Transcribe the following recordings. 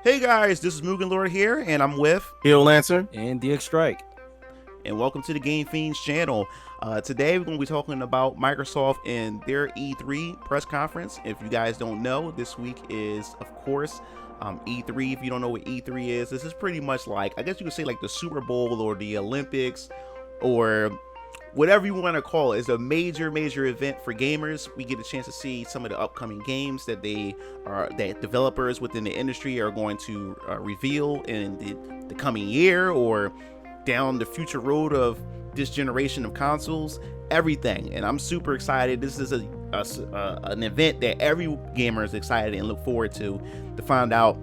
Hey guys, this is Mugen Lord here, and I'm with, Hill Lancer. And DX Strike. and welcome to the Game Fiends channel. Today we're going to be talking about Microsoft and their E3 press conference. If you guys don't know, this week is, of course, E3. If you don't know what E3 is, this is pretty much like, I guess you could say like the Super Bowl or the Olympics or whatever you want to call it. It's a major event for gamers. We get a chance to see some of the upcoming games that that developers within the industry are going to reveal in the coming year or down the future road of this generation of consoles, everything. And I'm super excited. This is an event that every gamer is excited and look forward to find out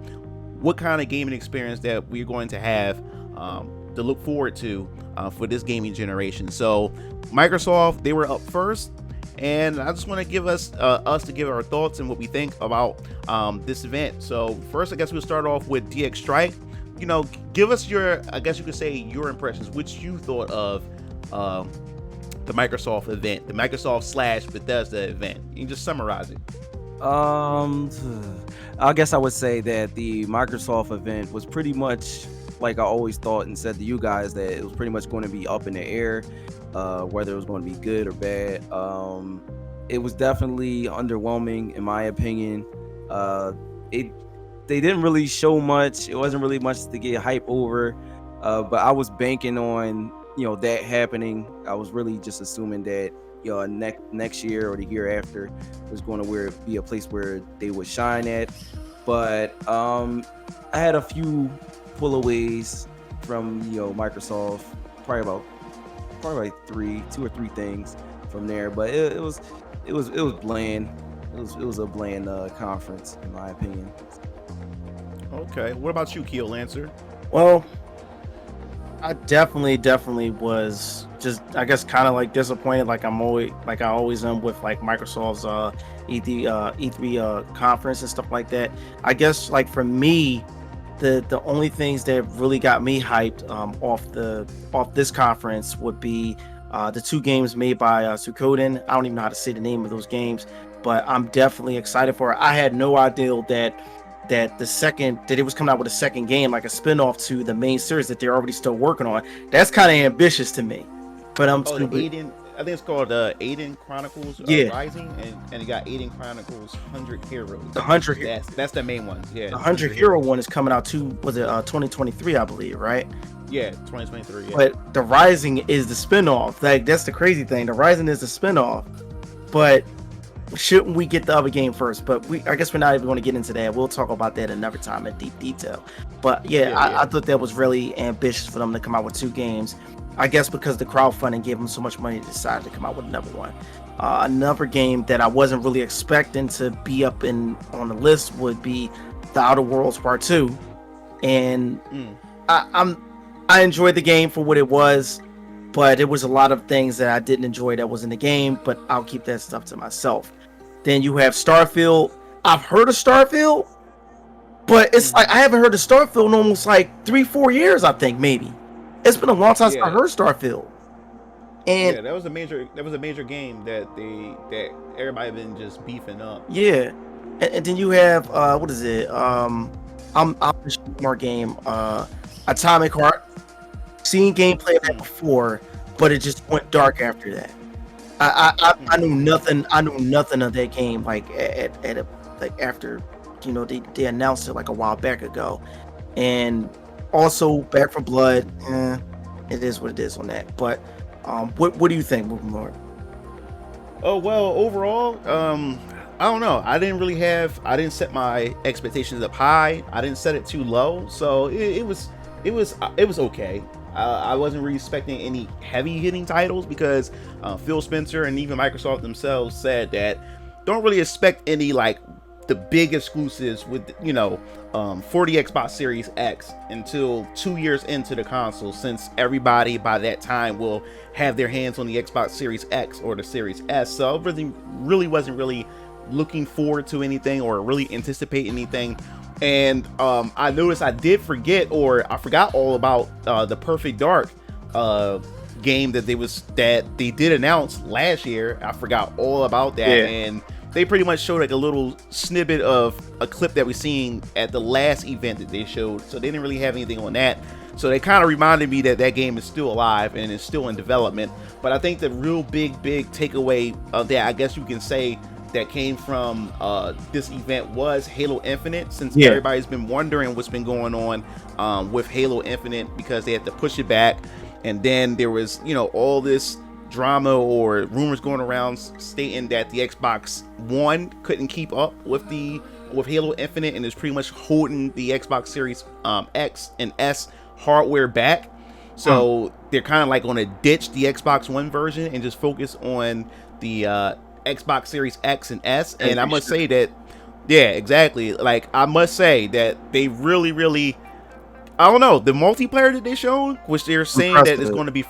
what kind of gaming experience that we're going to have to look forward to for this gaming generation. So Microsoft, they were up first, and I just want to give us to give our thoughts and what we think about this event. So first, I guess we'll start off with DX Strike. You know, give us your, I guess you could say, your impressions, what you thought of the Microsoft event, the Microsoft / Bethesda event. You can just summarize it. I guess I would say that the Microsoft event was pretty much like I always thought and said to you guys, that it was pretty much going to be up in the air, whether it was going to be good or bad. It was definitely underwhelming in my opinion. They didn't really show much. It wasn't really much to get hype over, but I was banking on that happening. I was really just assuming that next year or the year after was going to be a place where they would shine at. But I had a few pullaways from Microsoft, probably two or three things from there. But it was bland. It was a bland conference in my opinion. Okay, what about you, Keel Lancer? Well, I definitely was just, I guess, kind of like disappointed, like I always am with like Microsoft's E3 conference and stuff like that. I guess like for me, the only things that really got me hyped off this conference would be the two games made by Suikoden. I don't even know how to say the name of those games, but I'm definitely excited for it. I had no idea that it was coming out with a second game, like a spin-off to the main series that they're already still working on. That's kind of ambitious to me, but I'm Aiden, I think it's called Aiden Chronicles Rising, and you got Aiden Chronicles 100 Heroes. The 100 that's the main one. Yeah, the 100 Hero one is coming out too. Was it 2023, I believe, right? Yeah, 2023. Yeah. But the Rising is the spin-off. Like, that's the crazy thing. The Rising is the spin-off, but shouldn't we get the other game first? But I guess we're not even going to get into that. We'll talk about that another time in deep detail. But I thought that was really ambitious for them to come out with two games. I guess because the crowdfunding gave them so much money, they decided to come out with another one. Another game that I wasn't really expecting to be up on the list would be The Outer Worlds Part 2. And I enjoyed the game for what it was, but there was a lot of things that I didn't enjoy that was in the game, but I'll keep that stuff to myself. Then you have Starfield. I've heard of Starfield, but it's like I haven't heard of Starfield in almost like 3-4 years, I think, maybe. It's been a long time since I heard Starfield. And that was a major game that everybody been just beefing up. Yeah. And then you have what is it? I'm more game, Atomic Heart. Seen gameplay of that before, but it just went dark after that. I knew nothing. I knew nothing of that game. Like after, they announced it like a while back ago, and also Back 4 Blood. It is what it is on that. But what do you think, moving forward? Oh well, overall, I don't know. I didn't set my expectations up high. I didn't set it too low, so it was okay. I wasn't really expecting any heavy hitting titles because Phil Spencer and even Microsoft themselves said that don't really expect any like the big exclusives with for the Xbox Series X until 2 years into the console, since everybody by that time will have their hands on the Xbox Series X or the Series S. So I really wasn't looking forward to anything or really anticipate anything. And I noticed I forgot all about the Perfect Dark game that they did announce last year. I forgot all about that. And they pretty much showed like a little snippet of a clip that we seen at the last event that they showed. So they didn't really have anything on that. So they kind of reminded me that that game is still alive and is still in development. But I think the real big takeaway of that, I guess you can say, that came from this event was Halo Infinite, since everybody's been wondering what's been going on with Halo Infinite, because they had to push it back. And then there was, you know, all this drama or rumors going around stating that the Xbox One couldn't keep up with Halo Infinite and is pretty much holding the Xbox Series X and S hardware back. So they're kind of like going to ditch the Xbox One version and just focus on the Xbox Series X and S. And I must say that, yeah, exactly. Like, I must say that they really, I don't know, the multiplayer that they showed, which they're saying that it's going to be,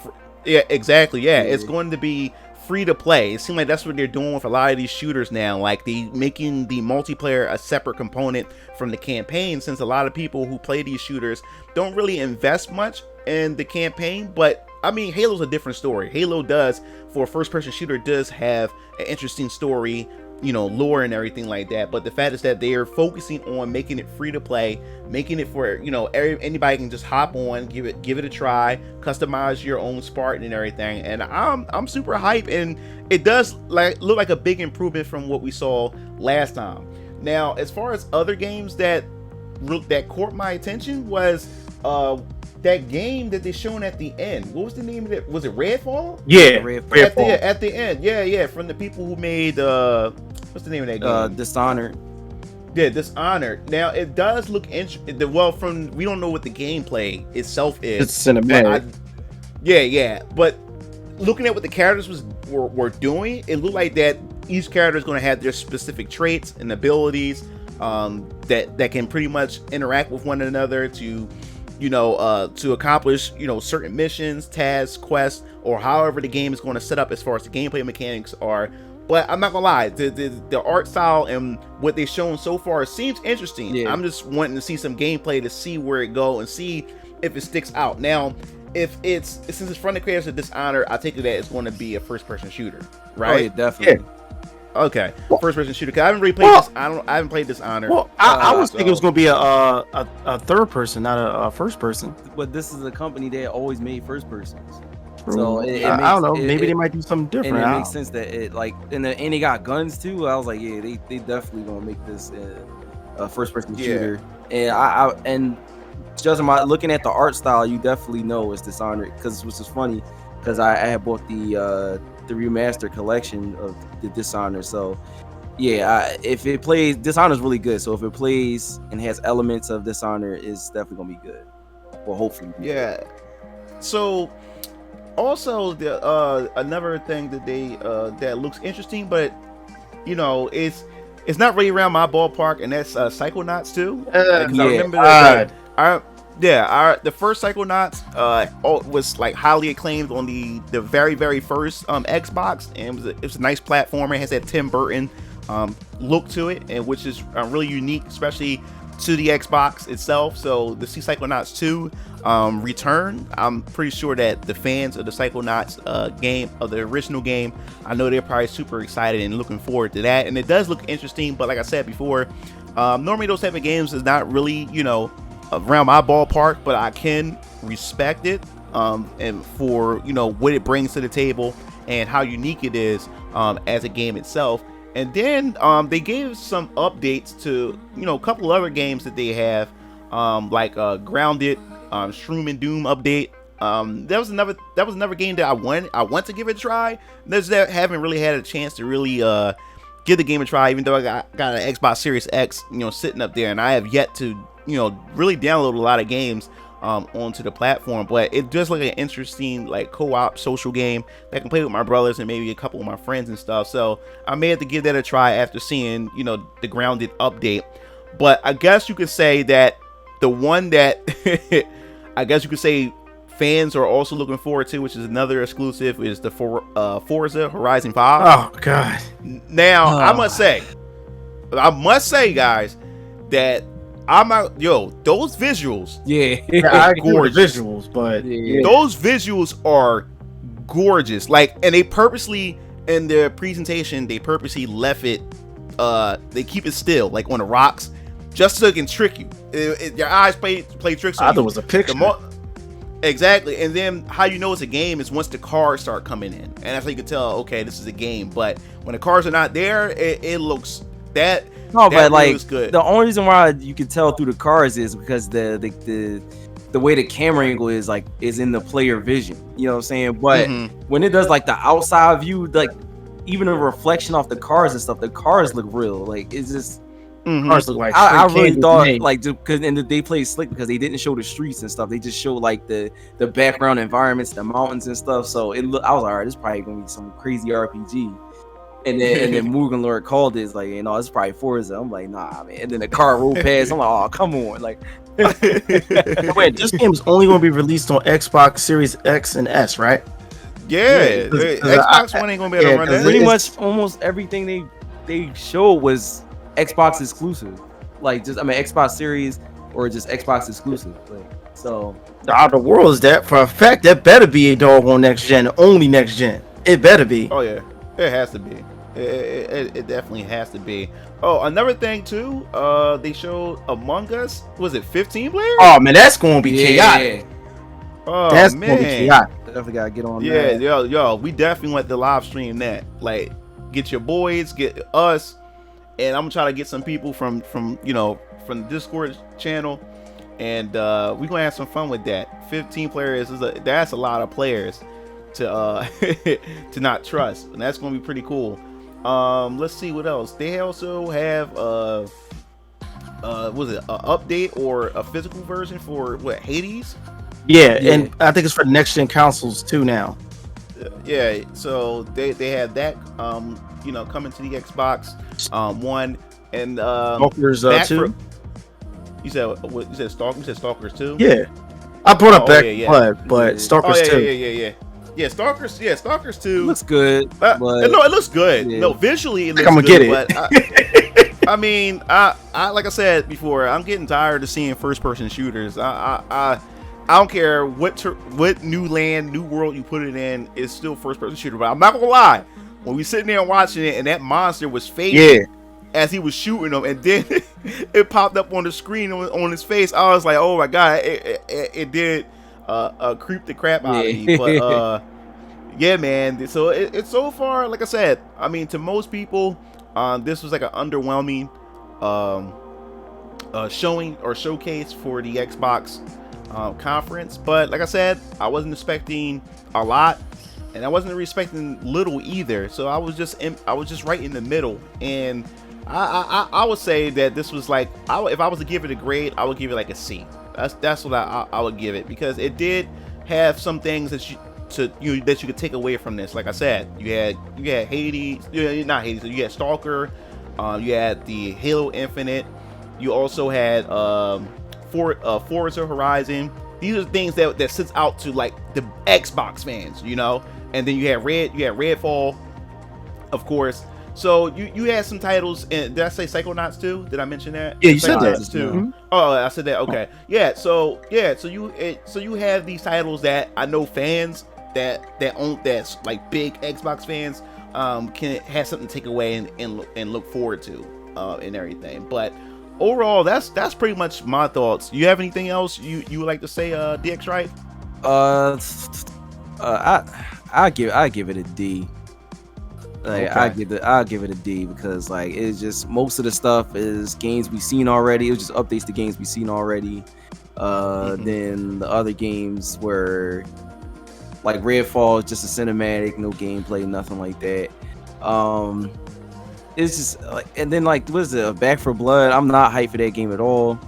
yeah, exactly, yeah, it's going to be free to play. It seems like that's what they're doing with a lot of these shooters now, like they making the multiplayer a separate component from the campaign, since a lot of people who play these shooters don't really invest much in the campaign. But I mean, Halo's a different story. Halo does, for a first-person shooter, does have an interesting story, you know, lore and everything like that. But the fact is that they are focusing on making it free to play, making it for, you know, anybody can just hop on, give it a try, customize your own Spartan and everything. And I'm super hyped, and it does look like a big improvement from what we saw last time. Now, as far as other games that caught my attention was that game that they shown at the end. What was the name of it? Was it Redfall? Yeah, Redfall. At the end. Yeah, from the people who made what's the name of that game? Dishonored. Yeah, Dishonored. Now it does look interesting. Well, we don't know what the gameplay itself is. It's cinematic. Yeah. But looking at what the characters were doing, it looked like that each character is going to have their specific traits and abilities that can pretty much interact with one another to, you know, to accomplish, you know, certain missions, tasks, quests, or however the game is going to set up as far as the gameplay mechanics are. But I'm not gonna lie, the art style and what they've shown so far seems interesting. Yeah. I'm just wanting to see some gameplay to see where it go and see if it sticks out. Now, since it's from the creators of Dishonored, I take it that it's going to be a first-person shooter, right? Oh, yeah, definitely. Yeah. Okay, first-person shooter. Cause I haven't really played this. I haven't played Dishonored. Well, I was thinking it was going to be a third person, not a first person. But this is a company that always made first persons. So I don't know. Maybe they might do something different. And it makes sense that it and they got guns too. I was like, yeah, they definitely gonna make this a first-person shooter. And just looking at the art style, you definitely know it's Dishonored. Because which is funny, because I had bought the remastered collection of the Dishonored. So yeah, if it plays, Dishonored's really good. So if it plays and has elements of Dishonored, it's definitely gonna be good. Well, hopefully. Yeah. So also the another thing that they that looks interesting, but you know, it's not really around my ballpark, and that's Psychonauts 2. I remember the first Psychonauts was like highly acclaimed on the very, very first Xbox, and it was a nice platformer. It has that Tim Burton look to it, and which is really unique, especially to the Xbox itself. So to see Psychonauts 2 return, I'm pretty sure that the fans of the Psychonauts game, of the original game, I know they're probably super excited and looking forward to that. And it does look interesting, but like I said before, normally those type of games is not really, you know, around my ballpark, but I can respect it and for, you know, what it brings to the table and how unique it is as a game itself. And then they gave some updates to, you know, a couple other games that they have, like Grounded, Shroom and Doom update. That was another game that I want to give it a try. There's that haven't really had a chance to really give the game a try, even though I got an Xbox Series X, you know, sitting up there, and I have yet to, you know, really download a lot of games onto the platform. But it does look like an interesting, like, co-op social game that I can play with my brothers and maybe a couple of my friends and stuff. So I may have to give that a try after seeing, you know, the Grounded update. But I guess you could say that the one that I guess you could say fans are also looking forward to, which is another exclusive, is the Forza Horizon 5. Oh god. Now I must say, guys, that those visuals, I agree with the visuals, but those visuals are gorgeous. Like, and they purposely, in their presentation, they purposely left it they keep it still, like on the rocks, just so it can trick you. Your eyes play tricks on I you. thought it was a picture. Exactly, and then how you know it's a game is once the cars start coming in, and that's how you can tell, okay, this is a game. But when the cars are not there, it looks that. No, that but like looks good. the only reason why you can tell through the cars is because the way the camera angle is like is in the player vision. You know what I'm saying? But when it does like the outside view, like even a reflection off the cars and stuff, the cars look real. Like it's just. Cars look like I really straight thought candy. like because they played slick because they didn't show the streets and stuff. They just showed like the background environments, the mountains and stuff. So I was like, all right, this is probably gonna be some crazy RPG. And then Mugen Lord called it, it's like, this is probably Forza. I'm like, nah, man. And then the car rolled past. I'm like, oh, come on, like. Wait, this game is only going to be released on Xbox Series X and S, right? Yeah, 'cause Xbox One ain't gonna be able to run that. Pretty much almost everything they showed was Xbox exclusive. Like just Xbox Series or just Xbox exclusive. Like, so The outer world is that for a fact that better be a doggone next gen, only next gen. It better be. Oh yeah, it has to be. It definitely has to be. Oh, another thing too. They showed Among Us. Was it 15 players? Oh man, that's going to be chaotic. Oh That's going to be man. chaotic. definitely gotta get on Yeah, that. yo, we definitely want to live stream that. Like, get your boys, get us, and I'm gonna try to get some people from the Discord channel, and we're gonna have some fun with that. 15 players that's a lot of players to to not trust, and that's gonna be pretty cool. Let's see what else. They also have was it an update or a physical version for what, Hades? Yeah, and I think it's for next gen consoles too now. Yeah, so they have that coming to the Xbox One, and Stalkers back 2. you said Stalkers 2? Yeah, I brought up Back yeah. Blood, but Stalkers 2. Yeah, Stalkers 2 Looks good. no, but it looks good. Yeah. No, visually it looks I'm gonna good, get it. but I mean, I like I said before, I'm getting tired of seeing first person shooters. I don't care what new land, new world you put it in, it's still first person shooter. But I'm not gonna lie, when we sitting there watching it and that monster was fading as he was shooting them, and then it popped up on the screen on his face, I was like, oh my god, it did creep the crap out of me. But yeah, man. So it's so far, like I said, I mean, to most people, this was like an underwhelming showing or showcase for the Xbox conference. But like I said, I wasn't expecting a lot, and I wasn't expecting little either. So I was just right in the middle, and I would say that this was like, if I was to give it a grade, I would give it like a C. That's what I would give it, because it did have some things that you could take away from this. Like I said, you had Hades, not Hades. You had Stalker, you had the Halo Infinite. You also had Forza Horizon. These are things that sits out to like the Xbox fans, And then you had Redfall, of course. So you had some titles. And did I say Psychonauts 2? Did I mention that? Yeah, you said that. Psychonauts 2. Mhm. Oh, I said that. Okay. Yeah. So you have these titles that I know fans that's like big Xbox fans can have something to take away and look forward to and everything. But overall, that's pretty much my thoughts. You have anything else you would like to say, DX Right? I give it a D. Like, Okay. I'll give it a D, because like it's just, most of the stuff is games we've seen already. It was just updates to games we've seen already. Then the other games were like Redfall, just a cinematic, no gameplay, nothing like that. It's just like, and then like, what is it, Back 4 Blood? I'm not hyped for that game at all.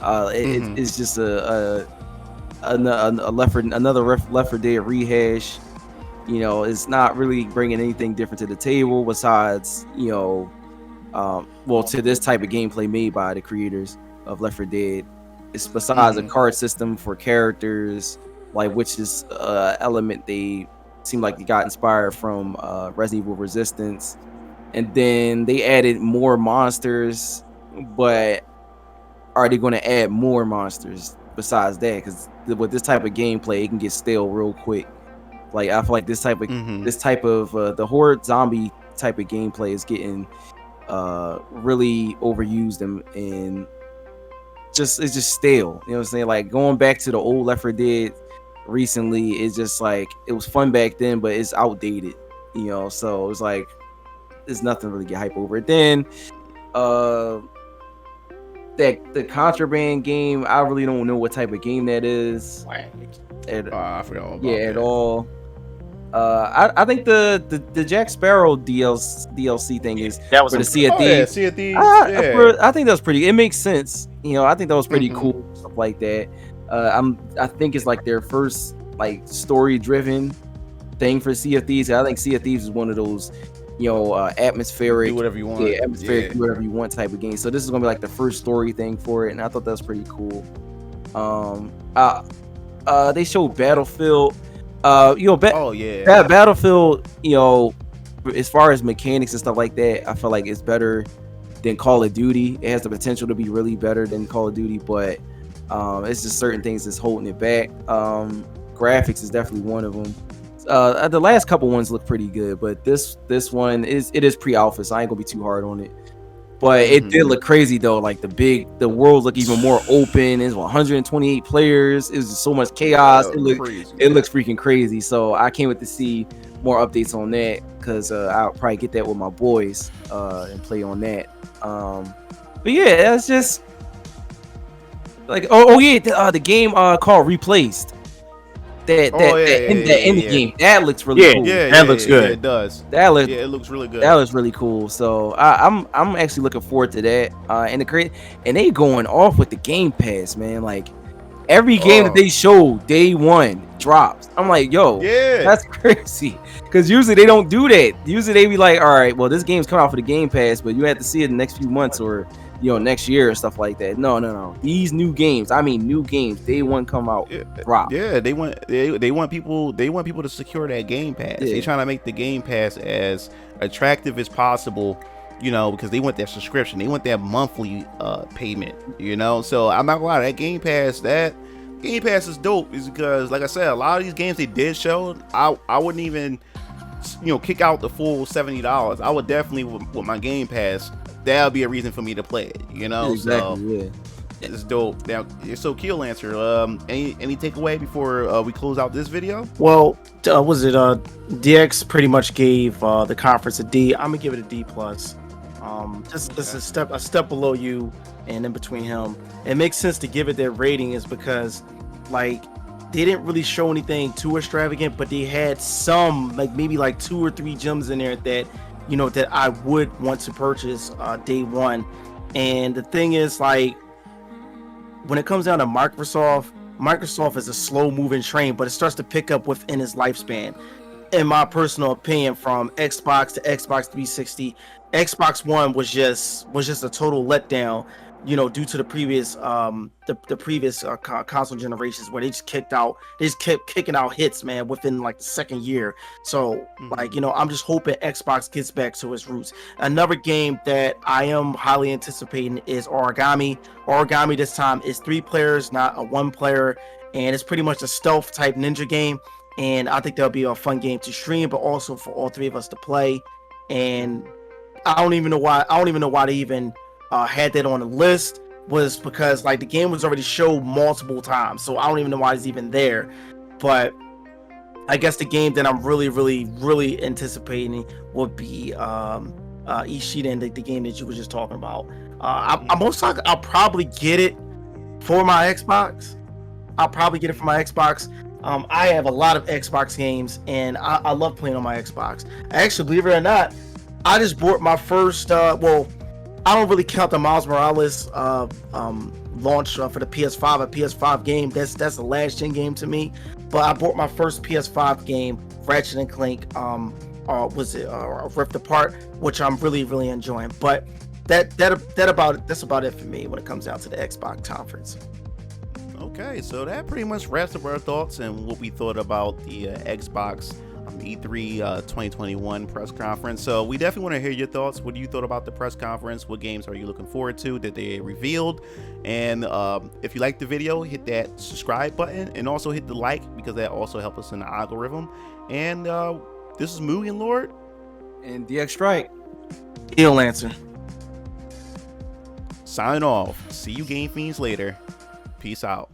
It's just another Left 4 Dead rehash. It's not really bringing anything different to the table besides, to this type of gameplay made by the creators of Left 4 Dead. It's besides a card system for characters, like, which is element they seem like they got inspired from Resident Evil Resistance. And then they added more monsters, but are they going to add more monsters besides that? Because with this type of gameplay, it can get stale real quick. Like, I feel like this type of the horde zombie type of gameplay is getting really overused and it's just stale. You know what I'm saying? Like going back to the old Left 4 Dead recently, it's just like it was fun back then, but it's outdated. You know, so it's like there's nothing really get hype over it. Then that the Contraband game, I really don't know what type of game that is. I forgot all about At all. I think the Jack Sparrow DLC thing is That was for the a- Sea of Oh, yeah, Thieves. Sea of Thieves. I think that was pretty. It makes sense. You know, I think that was pretty Mhm. cool, stuff like that. I think it's like their first like story driven thing for Sea of Thieves. I think Sea of Thieves is one of those, atmospheric. Do whatever you want. Yeah, atmospheric, do whatever you want type of game. So this is gonna be like the first story thing for it, and I thought that was pretty cool. They showed Battlefield. Oh yeah. That Battlefield, as far as mechanics and stuff like that, I feel like it's better than Call of Duty. It has the potential to be really better than Call of Duty, but it's just certain things that's holding it back. Graphics is definitely one of them. The last couple ones look pretty good, but this one is pre-alpha, so I ain't gonna be too hard on it. But it did look crazy though. Like the world look even more open. It's 128 players. It was just so much chaos. It looks freaking crazy. So I can't wait to see more updates on that, because I'll probably get that with my boys and play on that. But yeah, it's just like the game called Replaced. That indie game that looks really cool. That looks good. Yeah, it does. It looks really good. That was really cool. So I'm actually looking forward to that. And they going off with the Game Pass, man. Like every game that they show day one drops. I'm like, yo, that's crazy. Because usually they don't do that. Usually they be like, all right, well, this game's coming out for the Game Pass, but you have to see it in the next few months or next year and stuff like that. No. These new games, day one come out, drop. Yeah, they want people to secure that Game Pass. Yeah. They trying to make the Game Pass as attractive as possible, because they want that subscription. They want that monthly payment, So I'm not gonna lie, that Game Pass is dope, is because, like I said, a lot of these games they did show, I wouldn't even kick out the full $70. I would definitely with my Game Pass, that would be a reason for me to play it, Exactly, so yeah. it's dope. Now, so Keel Lancer, any takeaway before we close out this video? Well, DX pretty much gave the conference a D. I'm gonna give it a D plus. Just a step below you and in between him. It makes sense to give it that rating is because like they didn't really show anything too extravagant, but they had some maybe 2 or 3 gems in there that that I would want to purchase day one. And the thing is, like, when it comes down to Microsoft is a slow moving train, but it starts to pick up within its lifespan. In my personal opinion, from Xbox to Xbox 360, Xbox One was just a total letdown, due to the previous console generations, where they just kept kicking out hits, man, within like the second year. So I'm just hoping Xbox gets back to its roots. Another game that I am highly anticipating is Origami. This time is 3 players, not a 1 player, and it's pretty much a stealth type ninja game. And I think that'll be a fun game to stream, but also for all 3 of us to play. And I don't even know why they even had that on the list, was because like the game was already showed multiple times, so I don't even know why it's even there. But I guess the game that I'm really, really, really anticipating would be Ishida, and the game that you were just talking about. I'll probably get it for my Xbox. I have a lot of Xbox games, and I love playing on my Xbox. Actually, believe it or not, I just bought my first. I don't really count the Miles Morales launch for the PS5, a PS5 game. That's the last gen game to me. But I bought my first PS5 game, Ratchet and Clank. Rift Apart, which I'm really, really enjoying. But that's about it for me when it comes down to the Xbox conference. Okay, so that pretty much wraps up our thoughts and what we thought about the Xbox E3 2021 press conference. So we definitely want to hear your thoughts. What do you thought about the press conference? What games are you looking forward to that they revealed? And if you like the video, hit that subscribe button and also hit the like, because that also helps us in the algorithm. And this is Mugen Lord and DX Strike. Keel Lancer. sign off. See you Game Fiends later. Peace out.